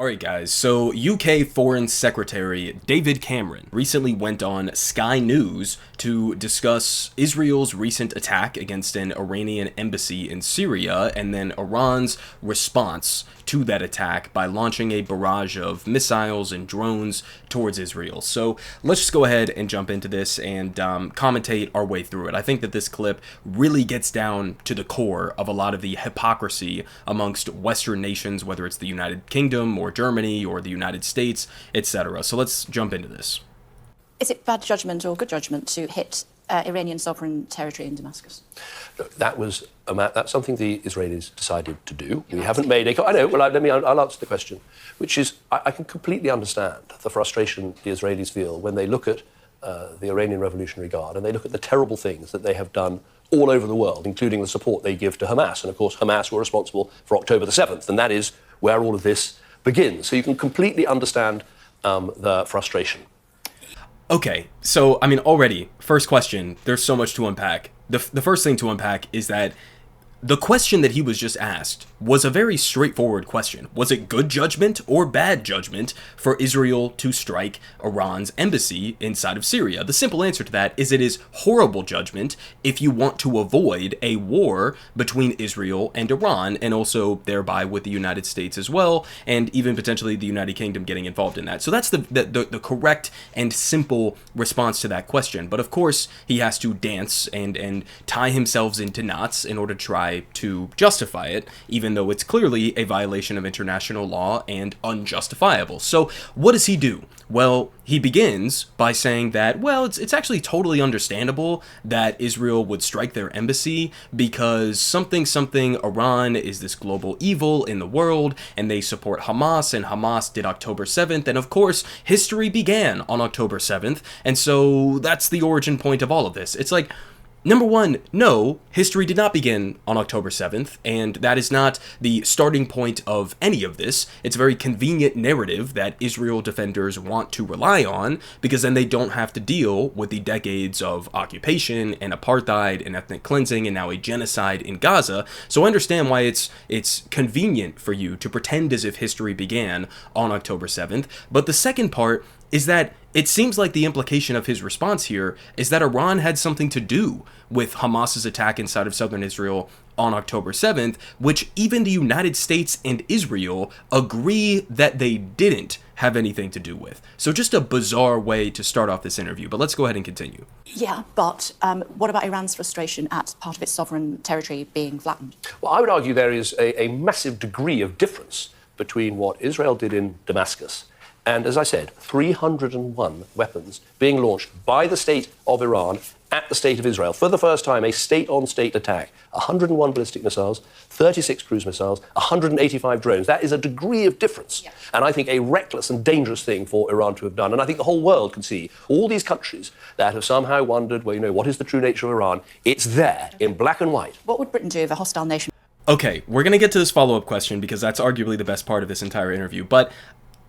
Alright guys, so UK Foreign Secretary David Cameron recently went on Sky News to discuss Israel's recent attack against an Iranian embassy in Syria and then Iran's response to that attack by launching a barrage of missiles and drones towards Israel. So let's just go ahead and jump into this and commentate our way through it. I think that this clip really gets down to the core of a lot of the hypocrisy amongst Western nations, whether it's the United Kingdom or Germany or the United States, etc. So let's jump into this. Is it bad judgment or good judgment to hit Iranian sovereign territory in Damascus? That's something the Israelis decided to do. We haven't made a... I know, well, I'll answer the question, which is, I can completely understand the frustration the Israelis feel when they look at the Iranian Revolutionary Guard and they look at the terrible things that they have done all over the world, including the support they give to Hamas. And, of course, Hamas were responsible for October the 7th, and that is where all of this begins. So you can completely understand the frustration. Okay, so, already, first question, there's so much to unpack. The first thing to unpack is that the question that he was just asked was a very straightforward question. Was it good judgment or bad judgment for Israel to strike Iran's embassy inside of Syria? The simple answer to that is it is horrible judgment if you want to avoid a war between Israel and Iran, and also thereby with the United States as well, and even potentially the United Kingdom getting involved in that. So that's the correct and simple response to that question. But of course, he has to dance and tie himself into knots in order to try to justify it, even though it's clearly a violation of international law and unjustifiable. So what does he do? Well, he begins by saying that, well, it's actually totally understandable that Israel would strike their embassy because something Iran is this global evil in the world, and they support Hamas, and Hamas did October 7th, and of course, history began on October 7th, and so that's the origin point of all of this. It's like, number one, no, history did not begin on October 7th, and that is not the starting point of any of this. It's a very convenient narrative that Israel defenders want to rely on, because then they don't have to deal with the decades of occupation and apartheid and ethnic cleansing and now a genocide in Gaza. So I understand why it's convenient for you to pretend as if history began on October 7th. But the second part is that it seems like the implication of his response here is that Iran had something to do with Hamas's attack inside of southern Israel on October 7th, which even the United States and Israel agree that they didn't have anything to do with. So just a bizarre way to start off this interview, but let's go ahead and continue. Yeah, but what about Iran's frustration at part of its sovereign territory being flattened? Well, I would argue there is a massive degree of difference between what Israel did in Damascus and, as I said, 301 weapons being launched by the state of Iran at the state of Israel. For the first time, a state-on-state attack. 101 ballistic missiles, 36 cruise missiles, 185 drones. That is a degree of difference. Yeah. And I think a reckless and dangerous thing for Iran to have done. And I think the whole world can see all these countries that have somehow wondered, well, what is the true nature of Iran? It's there in black and white. What would Britain do if a hostile nation... Okay, we're going to get to this follow-up question because that's arguably the best part of this entire interview. But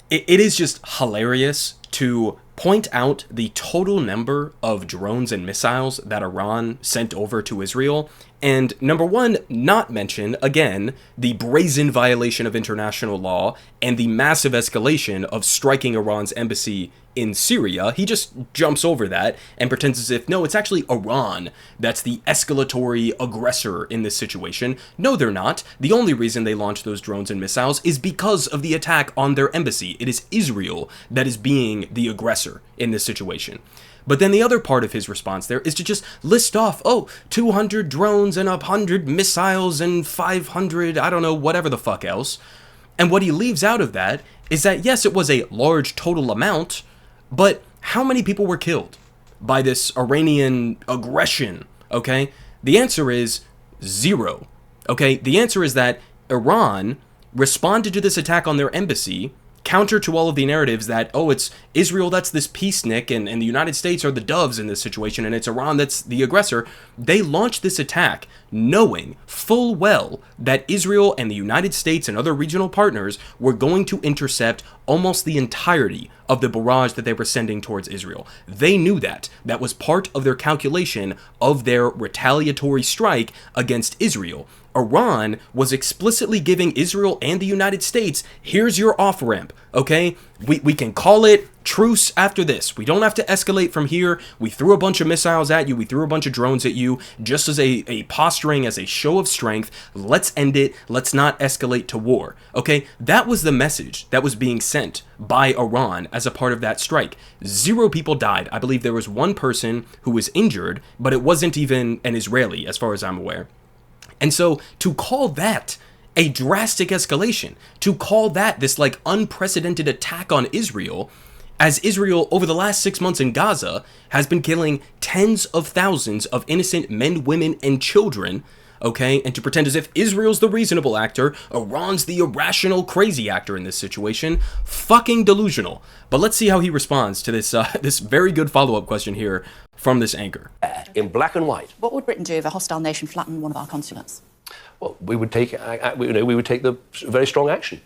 it is just hilarious to point out the total number of drones and missiles that Iran sent over to Israel, and number one, not mention, again, the brazen violation of international law and the massive escalation of striking Iran's embassy in Syria. He just jumps over that and pretends as if, no, it's actually Iran that's the escalatory aggressor in this situation. No, they're not. The only reason they launched those drones and missiles is because of the attack on their embassy. It is Israel that is being the aggressor in this situation. But then the other part of his response there is to just list off, 200 drones and 100 missiles and 500, I don't know, whatever the fuck else. And what he leaves out of that is that, yes, it was a large total amount, but how many people were killed by this Iranian aggression, okay? The answer is 0, okay? The answer is that Iran responded to this attack on their embassy counter to all of the narratives that, it's Israel that's this peacenik and the United States are the doves in this situation and it's Iran that's the aggressor. They launched this attack knowing full well that Israel and the United States and other regional partners were going to intercept almost the entirety of the barrage that they were sending towards Israel. They knew that. That was part of their calculation of their retaliatory strike against Israel. Iran was explicitly giving Israel and the United States, here's your off-ramp, okay? We can call it truce after this. We don't have to escalate from here. We threw a bunch of missiles at you. We threw a bunch of drones at you just as a posturing, as a show of strength. Let's end it. Let's not escalate to war, okay? That was the message that was being sent by Iran as a part of that strike. 0 people died. I believe there was 1 person who was injured, but it wasn't even an Israeli, as far as I'm aware. And so to call that a drastic escalation, to call that this like unprecedented attack on Israel, as Israel over the last 6 months in Gaza has been killing tens of thousands of innocent men, women, and children, okay? And to pretend as if Israel's the reasonable actor, Iran's the irrational, crazy actor in this situation, fucking delusional. But let's see how he responds to this this very good follow-up question here from this anchor. In black and white. What would Britain do if a hostile nation flattened one of our consulates? Well, we would take the very strong action.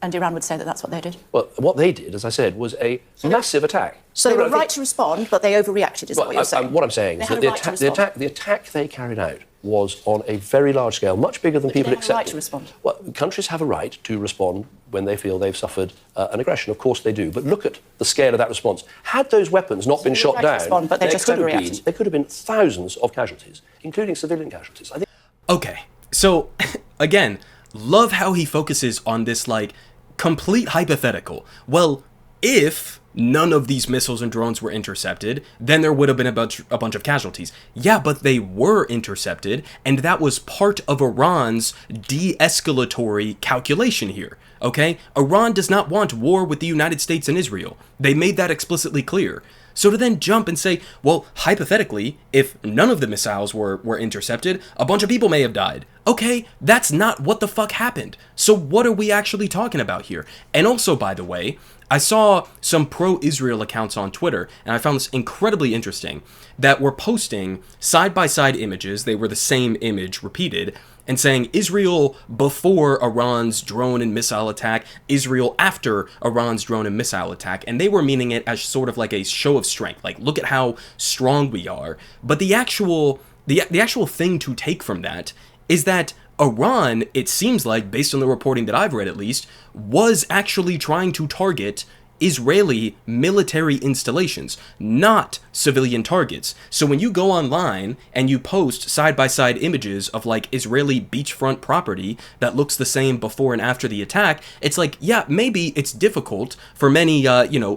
And Iran would say that that's what they did? Well, what they did, as I said, was a massive attack. So they were right to respond, but they overreacted, is that what you're saying? What I'm saying is that the attack they carried out was on a very large scale, much bigger than people expected. They have a right to respond? Well, countries have a right to respond when they feel they've suffered an aggression. Of course they do. But look at the scale of that response. Had those weapons not been shot down, respond, but they just overreacted. There could have been thousands of casualties, including civilian casualties. I think. Okay, so again, love how he focuses on this like complete hypothetical. Well, if none of these missiles and drones were intercepted, then there would have been a bunch of casualties. Yeah, but they were intercepted, and that was part of Iran's de-escalatory calculation here, okay? Iran does not want war with the United States and Israel. They made that explicitly clear. So to then jump and say, well, hypothetically, if none of the missiles were intercepted, a bunch of people may have died. Okay, that's not what the fuck happened. So what are we actually talking about here? And also, by the way, I saw some pro-Israel accounts on Twitter, and I found this incredibly interesting, that were posting side-by-side images, they were the same image repeated, and saying Israel before Iran's drone and missile attack, Israel after Iran's drone and missile attack, and they were meaning it as sort of like a show of strength, like look at how strong we are. But the actual thing to take from that is that Iran, it seems like, based on the reporting that I've read at least, was actually trying to target Israeli military installations, not civilian targets. So when you go online and you post side-by-side images of like Israeli beachfront property that looks the same before and after the attack, it's like, yeah, maybe it's difficult for many,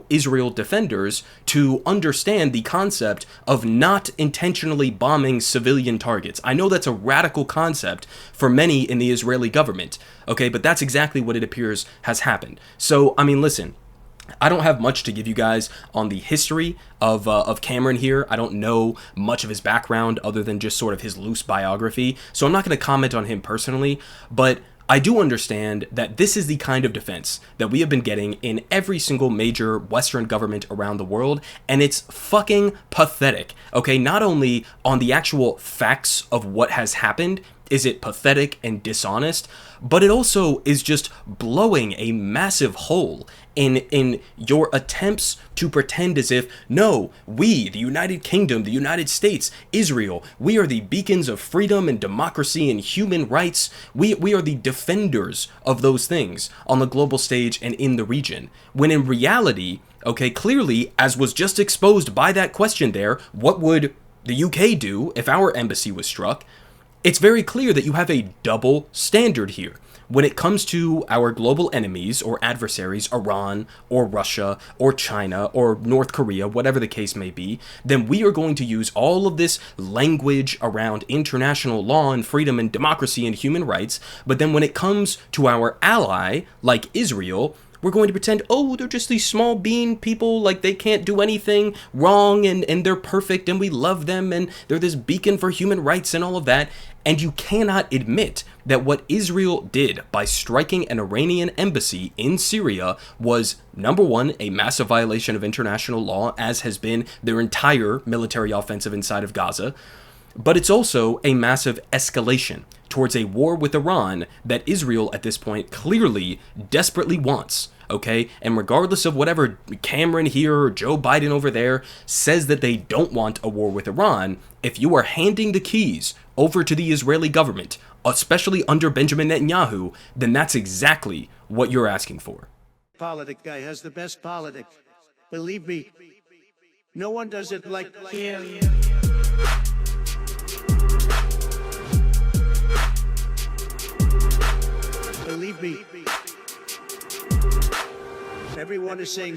Israel defenders to understand the concept of not intentionally bombing civilian targets. I know that's a radical concept for many in the Israeli government, okay, but that's exactly what it appears has happened. So, I mean, listen, I don't have much to give you guys on the history of Cameron here. I don't know much of his background other than just sort of his loose biography, so I'm not going to comment on him personally, but I do understand that this is the kind of defense that we have been getting in every single major Western government around the world, and it's fucking pathetic, okay? Not only on the actual facts of what has happened is it pathetic and dishonest, but it also is just blowing a massive hole in your attempts to pretend as if, no, we, the United Kingdom, the United States, Israel, we are the beacons of freedom and democracy and human rights. We are the defenders of those things on the global stage and in the region. When in reality, okay, clearly, as was just exposed by that question there, what would the UK do if our embassy was struck? It's very clear that you have a double standard here. When it comes to our global enemies or adversaries, Iran or Russia or China or North Korea, whatever the case may be, then we are going to use all of this language around international law and freedom and democracy and human rights. But then when it comes to our ally, like Israel, we're going to pretend, oh, they're just these small bean people, like they can't do anything wrong and they're perfect and we love them and they're this beacon for human rights and all of that. And you cannot admit that what Israel did by striking an Iranian embassy in Syria was, number one, a massive violation of international law, as has been their entire military offensive inside of Gaza. But it's also a massive escalation towards a war with Iran that Israel at this point clearly desperately wants, okay? And regardless of whatever Cameron here or Joe Biden over there says that they don't want a war with Iran, if you are handing the keys over to the Israeli government especially under Benjamin Netanyahu, then that's exactly what you're asking for. Politic guy has the best politic. Believe me, no one does it like him. Believe me. Everyone is saying